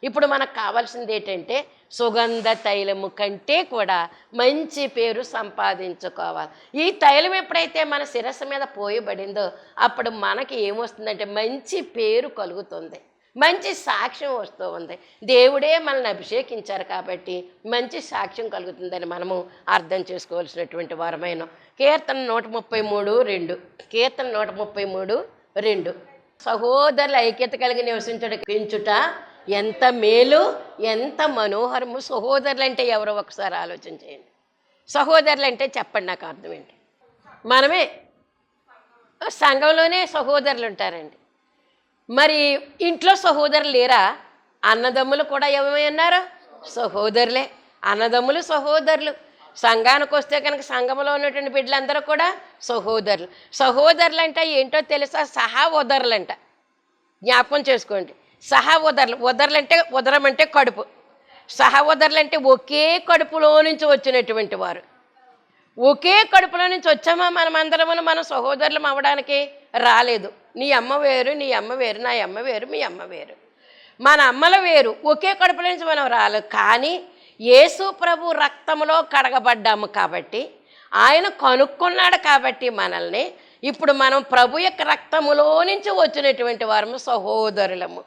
ఇప్పుడు మనకు కావాల్సింది ఏంటంటే సుగంధ తైలము కంటే కూడా మంచి పేరు సంపాదించుకోవాలి. ఈ తైలం ఎప్పుడైతే మన శిరస్సు మీద పోయబడిందో అప్పుడు మనకి ఏమొస్తుందంటే మంచి పేరు కలుగుతుంది, మంచి సాక్ష్యం వస్తూ ఉంది. దేవుడే మనల్ని అభిషేకించారు కాబట్టి మంచి సాక్ష్యం కలుగుతుందని మనము అర్థం చేసుకోవాల్సినటువంటి వారమైన కీర్తన 133:2. కీర్తన 133:2. సహోదరుల ఐక్యత కలిగి నివసించుట ఎంత మేలు, ఎంత మనోహరము. సహోదరులు అంటే ఎవరో ఒకసారి ఆలోచన చేయండి. సహోదరులు అంటే చెప్పండి, నాకు అర్థం ఏంటి? మనమే. సంఘంలోనే సహోదరులు ఉంటారండి. మరి ఇంట్లో సహోదరులు లేరా? అన్నదమ్ములు కూడా ఏమన్నారు? సహోదరులే. అన్నదమ్ములు సహోదరులు. సంఘానికి వస్తే కనుక సంఘంలో ఉన్నటువంటి బిడ్డలందరూ కూడా సహోదరులు. సహోదరులు అంటే ఏంటో తెలుసా? సహోదరులు అంట. జ్ఞాపకం చేసుకోండి. సహోదరులు. ఉదరం అంటే కడుపు. సహోదరులు అంటే ఒకే కడుపులో నుంచి వచ్చినటువంటి వారు. ఒకే కడుపులో నుంచి వచ్చామా మనమందరము? మనం సహోదరులం అవ్వడానికి రాలేదు. నీ అమ్మ వేరు, నీ అమ్మ వేరు, నా అమ్మ వేరు, మీ అమ్మ వేరు, మన అమ్మల వేరు. ఒకే కడుపులో నుంచి మనం రాలేదు. కానీ యేసు ప్రభు రక్తంలో కడగబడ్డాము కాబట్టి, ఆయన కనుక్కున్నాడు కాబట్టి మనల్ని. ఇప్పుడు మనం ప్రభు యొక్క రక్తములో నుంచి వచ్చినటువంటి వారము సహోదరులము.